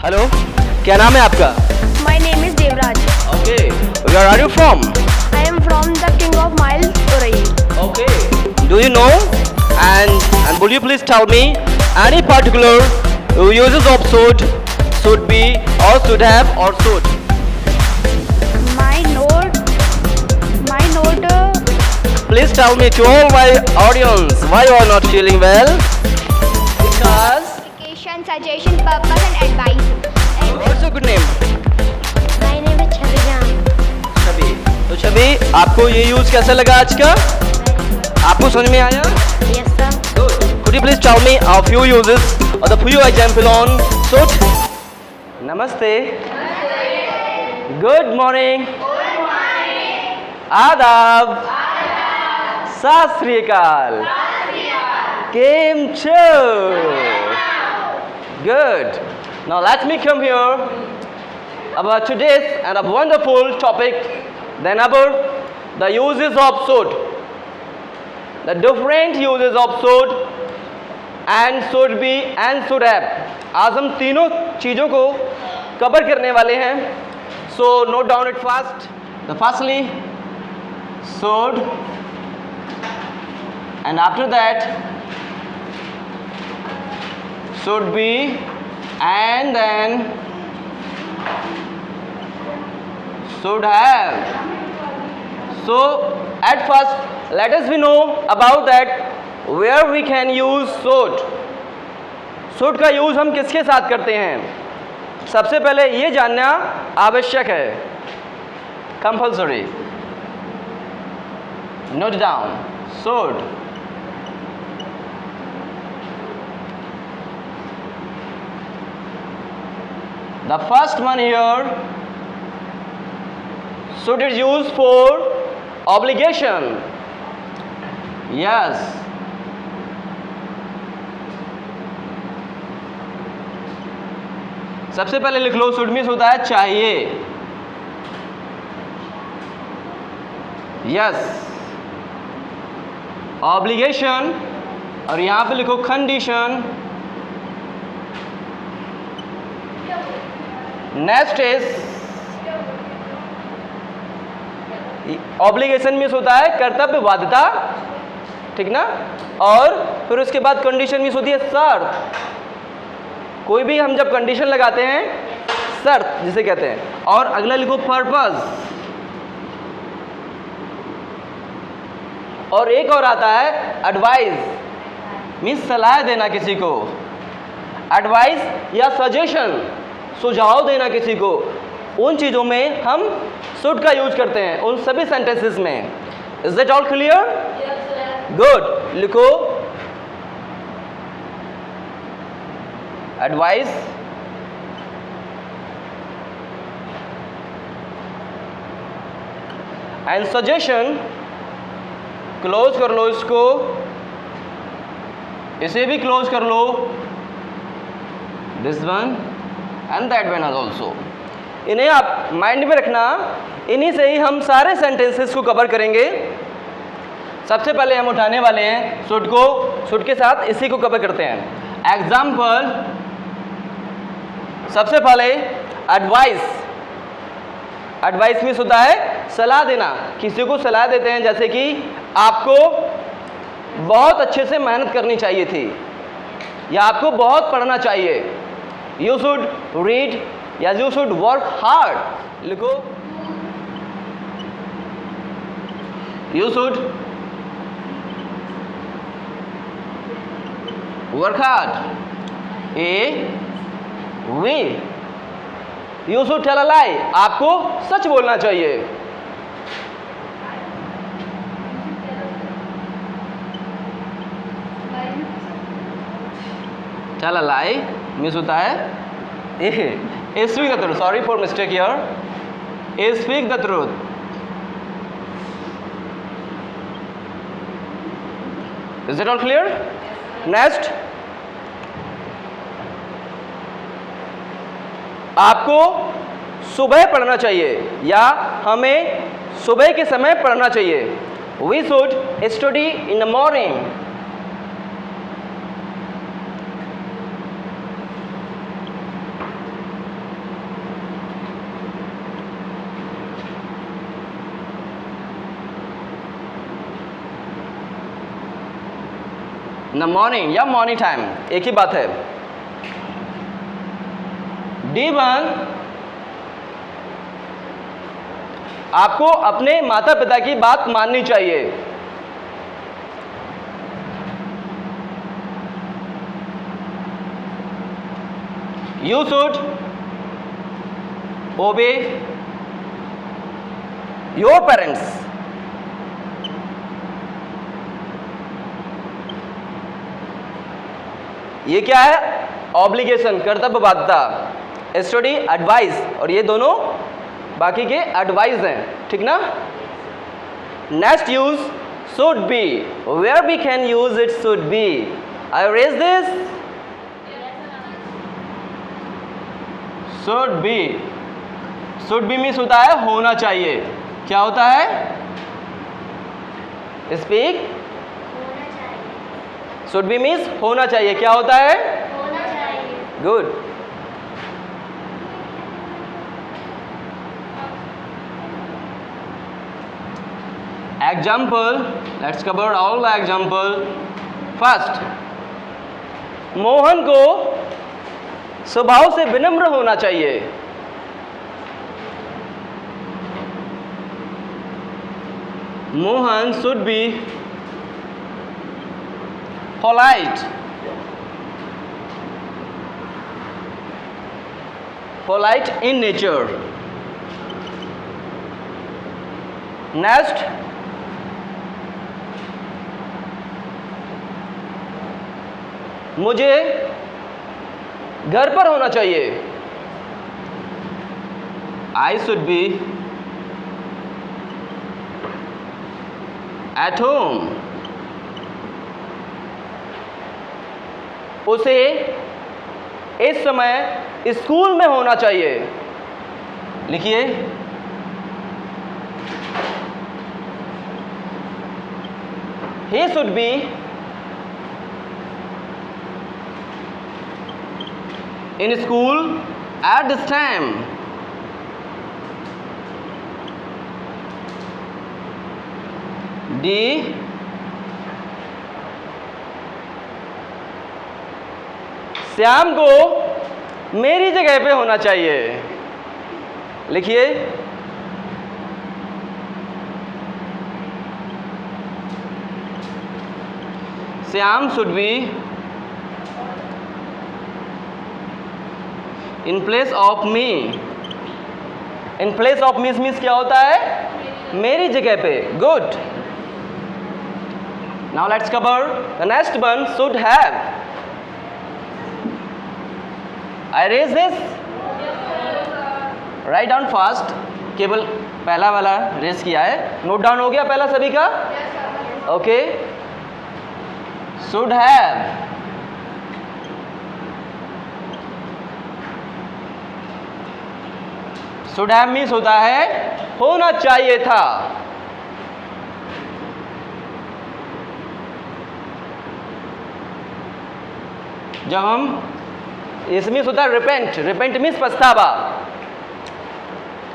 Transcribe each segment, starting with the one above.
Hello, क्या नाम है आपका? My name is Devraj. Okay, where are you from? I am from the King of Mile, Urai. Okay, do you know and would you please tell me any particular uses of should be or should have or should? My note. Please tell me to all my audience why you are not feeling well. Because Education, suggestion, purpose and advice. what's your good name? My name is Chavijan. छवि। तो छवि, आपको ये use कैसा लगा आज का? आपको समझ में आया? Yes sir. Good. Could you please tell me a few uses or the few example on should? Namaste. Good morning. आदाब। सत श्री अकाल। केम छो? Good. Now let me come here about today's and a wonderful topic, then about the uses of should. The different uses of should and should be and should have. आज हम तीनों चीज़ों को cover करने वाले हैं. So note down it fast. The firstly should, and after that should be, and then should have. So at first let us we know about that where we can use should. should का use हम किसके साथ करते हैं? सबसे पहले ये जानना आवश्यक है, compulsory. Note down should. The first one here, should is used for obligation. Yes. सबसे पहले लिख लो, should मीन्स होता है चाहिए. Yes. Obligation, और यहां पे लिखो condition. Next is obligation means होता है कर्तव्य बाध्यता, ठीक ना. और फिर उसके बाद कंडीशन मीन्स होती है शर्त. कोई भी हम जब कंडीशन लगाते हैं, शर्त जिसे कहते हैं. और अगला लिखो पर्पस. और एक और आता है एडवाइस, मीन्स सलाह देना किसी को. एडवाइस या सजेशन, सुझाव देना किसी को. उन चीज़ों में हम should का यूज करते हैं, उन सभी सेंटेंसेस में. Is that all clear? Good. लिखो एडवाइस, एंड सजेशन. क्लोज कर लो इसको, इसे भी क्लोज कर लो. This one and that one also. इन्हें आप माइंड में रखना. इन्हीं से ही हम सारे सेंटेंसेस को कवर करेंगे. सबसे पहले हम उठाने वाले हैं should को. should के साथ इसी को कवर करते हैं. एग्जाम्पल, सबसे पहले एडवाइस. एडवाइस मीन्स होता है सलाह देना. किसी को सलाह देते हैं, जैसे कि आपको बहुत अच्छे से मेहनत करनी चाहिए थी, या आपको बहुत पढ़ना चाहिए. You should read, या you should work hard. लिखो you should work hard. A we. You should tell a lie. आपको सच बोलना चाहिए. tell a lie मीन्स होता है speak the truth. Sorry for mistake here. Speak the truth. Is it all clear? Next, आपको सुबह पढ़ना चाहिए, या हमें सुबह के समय पढ़ना चाहिए. We should study in the morning. In the morning या मॉर्निंग टाइम, एक ही बात है। D1, आपको अपने माता पिता की बात माननी चाहिए। You should obey your parents. ये क्या है? ऑब्लिगेशन, कर्तव्य बाध्यता, स्टडी एडवाइस, और ये दोनों बाकी के एडवाइस हैं, ठीक ना। Next use should be, where we can use it should be. I raise this should be. Should be means होता है होना चाहिए। क्या होता है? स्पीक। शुड बी मीन्स होना चाहिए। क्या होता है? होना चाहिए। Good. Example, let's cover all the example. First, Mohan को स्वभाव से विनम्र होना चाहिए। Mohan should be polite. Polite in nature. Next, मुझे घर पर होना चाहिए। I should be at home. उसे इस समय स्कूल में होना चाहिए। लिखिए, he should be in school at this time. D, Shyam को मेरी जगह पे होना चाहिए। लिखिए, Shyam should be in place of me. In place of me means क्या होता है? मेरी जगह पे। Good. Now let's cover the next one, should have. I raise this. Write down fast. केवल पहला वाला रेस किया है। नोट डाउन हो गया पहला सभी का? Okay. Should have. Should have means होता है होना चाहिए था। जब हम इसमें होता है रिपेंट। रिपेंट मीन्स पछतावा,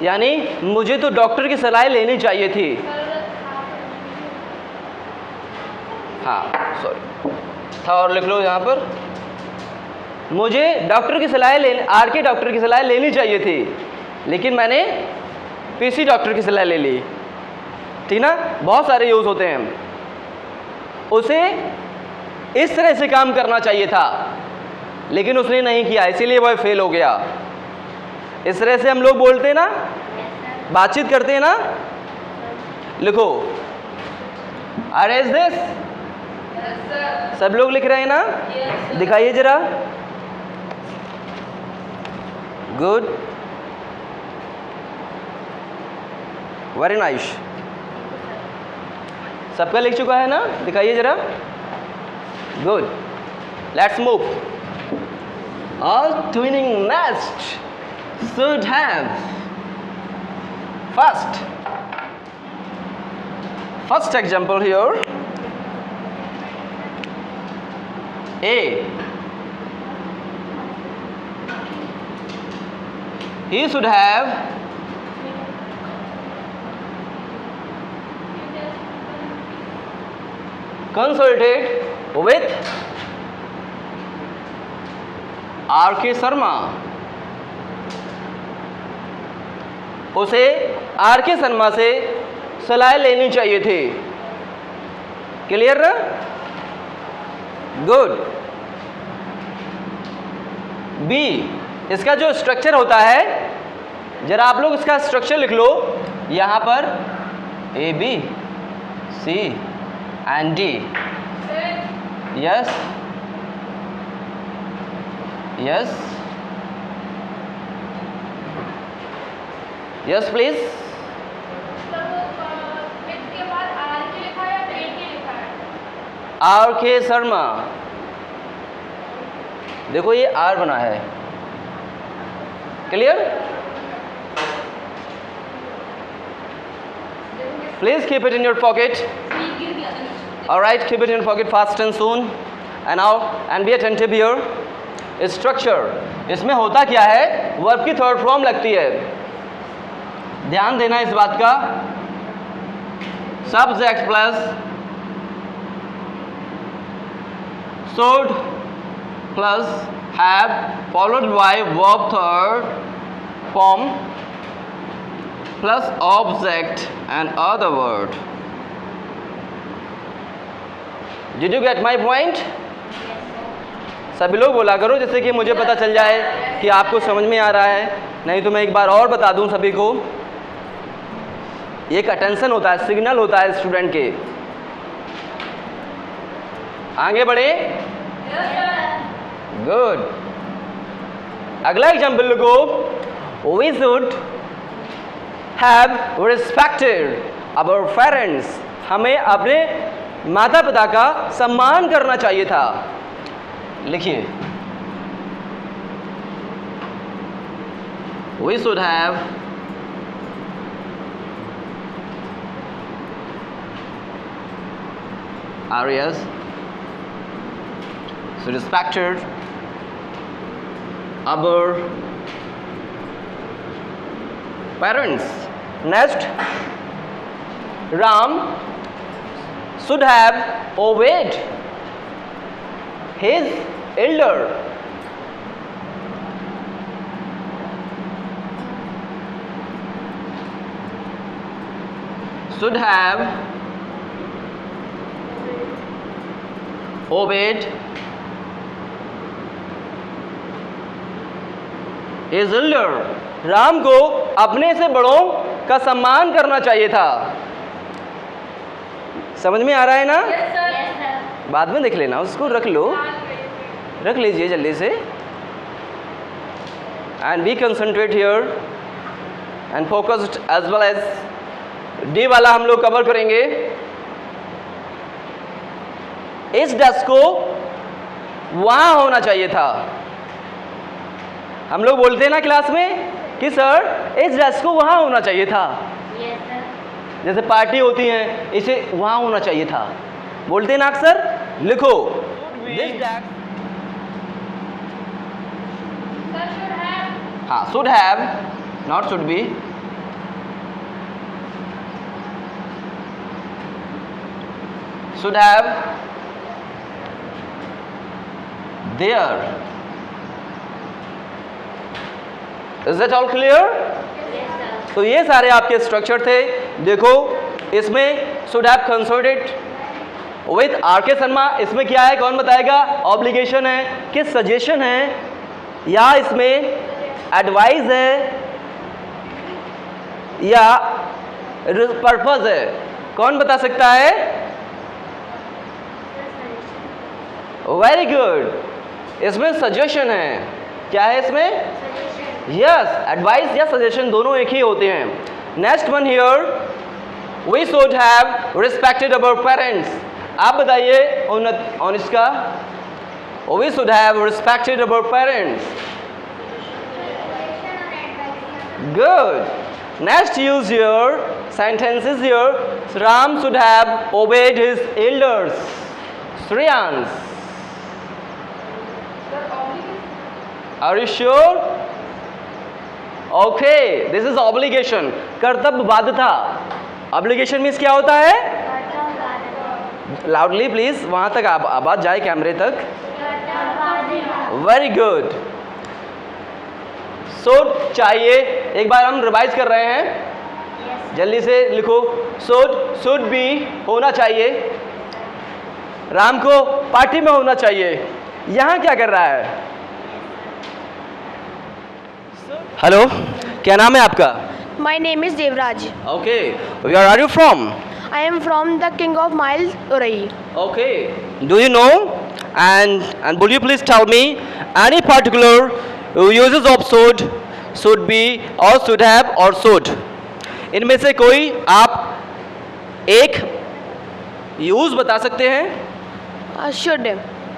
यानी मुझे तो डॉक्टर की सलाह लेनी चाहिए थी। हाँ सॉरी, था और लिख लो यहाँ पर। मुझे डॉक्टर की सलाह आर के डॉक्टर की सलाह लेनी चाहिए थी, लेकिन मैंने पीसी डॉक्टर की सलाह ले ली। ठीक ना, बहुत सारे यूज होते हैं। उसे इस तरह से काम करना चाहिए था, लेकिन उसने नहीं किया, इसीलिए वह फेल हो गया। इस तरह से हम लोग बोलते हैं ना, बातचीत करते हैं ना। लिखो, अरेज दिस। सब लोग लिख रहे हैं ना? दिखाइए जरा। Good, very nice. सबका लिख चुका है ना? दिखाइए जरा। Good, let's move. All twinning nests should have. First example here. A. He should have consulted with R.K. Sharma. उसे R.K. शर्मा से सलाह लेनी चाहिए थी। क्लियर ना? गुड। बी, इसका जो स्ट्रक्चर होता है, जरा आप लोग इसका स्ट्रक्चर लिख लो यहां पर, A B C and D. Yes yes yes please. R.K. Sharma, देखो ये R बना है। Clear? Please keep it in your pocket. Alright, keep it in your pocket fast and soon. And now, and be attentive here. Structure, इसमें होता क्या है? Verb की third form लगती है। ध्यान देना इस बात का। Subject plus should plus have followed by verb third form plus object and other word. Did you get my point? सभी लोग बोला करो जिससे कि मुझे पता चल जाए कि आपको समझ में आ रहा है, नहीं तो मैं एक बार और बता दूं सभी को। एक अटेंशन होता है, सिग्नल होता है स्टूडेंट के। आगे बढ़े। गुड। अगला एग्जाम्पल लिखो। We should have respected our parents. हमें अपने माता पिता का सम्मान करना चाहिए था। लिखिए, We should have areas so respected our parents. Next, Ram should have obeyed his elder. Should have obeyed his elder. Ram को अपने से बड़ों का सम्मान करना चाहिए था। समझ में आ रहा है ना? बाद में देख लेना, उसको रख लो, रख लीजिए जल्दी से। And be concentrate here and focused as well as. D वाला हम लोग कवर करेंगे। इस डेस्क को वहां होना चाहिए था। हम लोग बोलते हैं ना क्लास में कि सर इस डेस्क को वहां होना चाहिए था। जैसे पार्टी होती है, इसे वहां होना चाहिए था, बोलते हैं ना अक्सर। लिखो, दिस डेस्क, हाँ, should have, not should be. Should have there. Is that all clear? तो ये सारे आपके स्ट्रक्चर थे। देखो, इसमें should have consulted with RK. Sharma. इसमें क्या है, कौन बताएगा? ऑब्लिगेशन है कि सजेशन है, या इसमें एडवाइस है, या पर्पस है? कौन बता सकता है? Very good. इसमें सजेशन है। क्या है इसमें? यस, एडवाइस या सजेशन दोनों एक ही होते हैं। Next one here, we should have respected our parents. आप बताइए ऑन इसका। We should have respected our parents. Good. Next use your sentences here. Ram should have obeyed his elders. Shreyansh, are you sure? Okay, this is obligation. कर्तव्य बाध्यता। Obligation means क्या होता है? Loudly please, वहाँ तक आवाज़ जाए कैमरे तक। Very good. शुड चाहिए, एक बार हम रिवाइज कर रहे हैं, जल्दी से लिखो। शुड बी होना चाहिए, राम को पार्टी में होना चाहिए। यहाँ क्या कर रहा है? हेलो, क्या नाम है आपका? My name is Devraj. Okay, where are you from? I am from the King of Miles, Urai. Okay. Do you know and would you please tell me any particular uses of should be or should have or should? इनमें से कोई आप एक use बता सकते हैं? Should.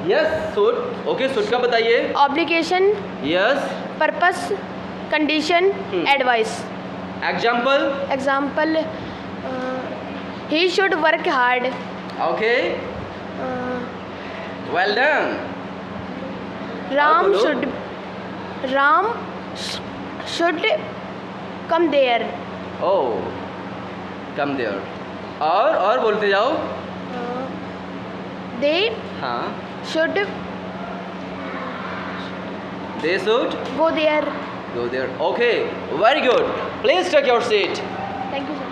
Yes, should. Okay, should का बताइए. Obligation, Yes. purpose, condition, advice. Example. Example, he should work hard. Okay. Uh, Well done. Ram बोलो. should come there. Oh. Come there. और बोलते जाओ. They हाँ. should They should go there. go there. Okay. Very good. Please take your seat. Thank you, sir.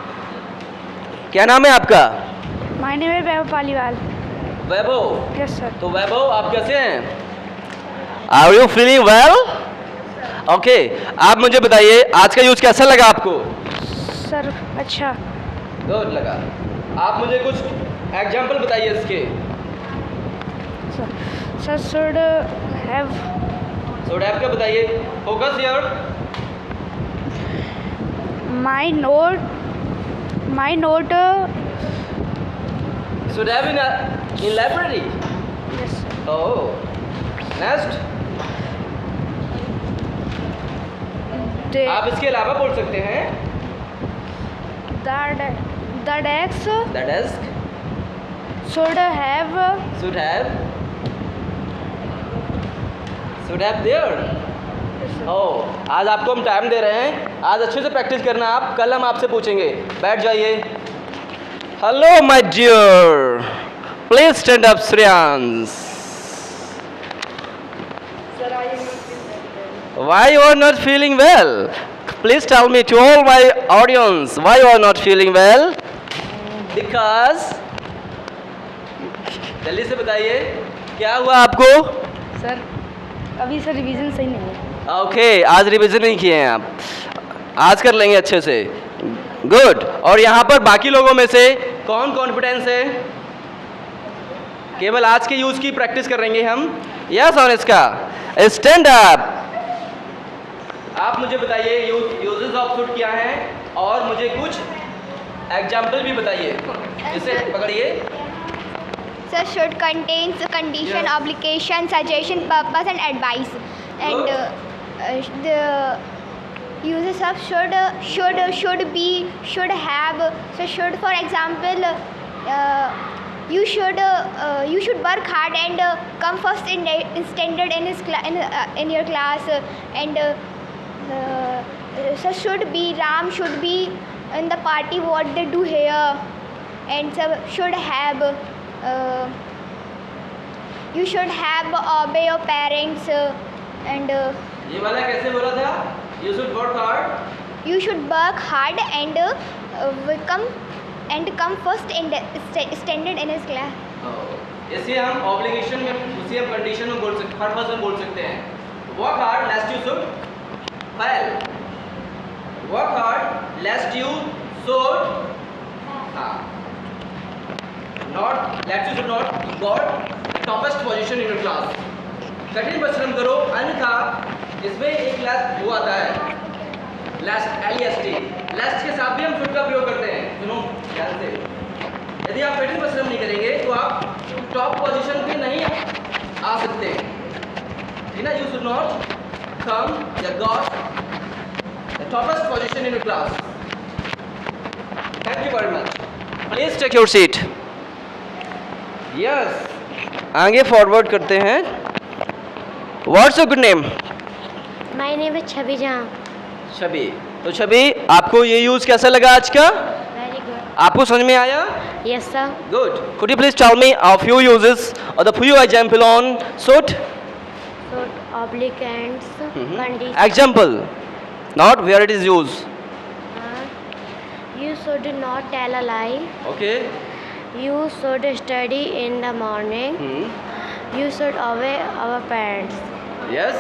क्या नाम है आपका? My name is Vaibhav Paliwal. Vaibhav. Yes, sir. तो वैभव आप कैसे हैं? Are you feeling well? Okay. आप मुझे बताइए आज का यूज कैसा लगा आपको? Sir, अच्छा. गुड लगा। आप मुझे कुछ एग्जाम्पल बताइए इसके। Sir should have. So डैप का बताइए। Focus here. My note. Should have in library. Yes, sir. Oh. Next. आप इसके अलावा बोल सकते हैं। The desk The desk should have. should have there. Oh, आज आपको हम टाइम दे रहे हैं, आज अच्छे से प्रैक्टिस करना आप, कल हम आपसे पूछेंगे। बैठ जाइए। Hello my dear, please stand up Shreyansh. Why you are not feeling well? Please tell me to all my audience why you are not feeling well? Because जल्दी से बताइए क्या हुआ आपको? सर अभी सर रिवीजन सही नहीं है. ओके, आज रिवीजन नहीं किए हैं आप, आज कर लेंगे अच्छे से। गुड। और यहाँ पर बाकी लोगों में से कौन कॉन्फिडेंस है? केवल आज के यूज की प्रैक्टिस करेंगे हम। यस और इसका स्टैंड अप। आप मुझे बताइए यूजेस ऑफ शुड क्या हैं और मुझे कुछ एग्जाम्पल भी बताइए। इसे पकड़िए। So should contains condition, Yes. obligation, suggestion, purpose and advice. And the uses of should be, should have. So should, for example, you should work hard and come first in standard in his in your class. And so should be, Ram should be in the party what they do here. And so should have, you should have obey your parents. And ये वाला कैसे बोला था? You should work hard. you should work hard and come first in the standard in his class. इसे हम obligation में, उसे हम कंडीशन में बोल सकते, पर्पस में बोल सकते हैं। Work hard lest you should fail. Work hard lest you should, हाँ, not lest you should not got toppest position in your class. कठिन परिश्रम करो अन्यथा, इसमें एक क्लास वो आता है लेस्ट, LEST। लेस्ट के साथ भी हम शुड का प्रयोग करते हैं। सुनो ध्यान से, यदि आप कठिन परिश्रम नहीं करेंगे तो आप टॉप पोजीशन पे नहीं आ सकते, ठीक ना? यू शुड नॉट कम या got the toppest position in your class. Thank you very much. Please take your seat. Yes, आगे फॉरवर्ड करते हैं। What's your good name? My name is Chabi Jhan. Chhavi. तो छवि, आपको ये यूज कैसा लगा आज का? Very good. आपको समझ में आया? Yes, sir. Good. Could you please tell me a few uses or the few example on should? Should, applicants, condition. Example, not where it is used. You should not tell a lie. Okay. You should study in the morning. You should obey our parents. Yes.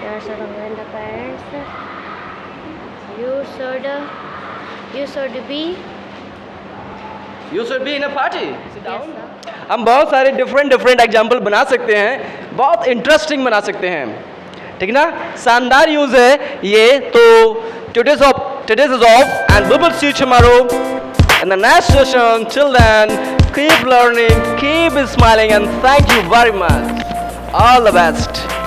You should obey the parents. You should be. You should be in a party. Sit Yes, down. sir. हम बहुत सारे different example बना सकते हैं, बहुत interesting बना सकते हैं, ठीक ना? शानदार यूज है ये. तो today's is off and we will see you tomorrow in the next session. Till then, keep learning, keep smiling, and thank you very much. All the best.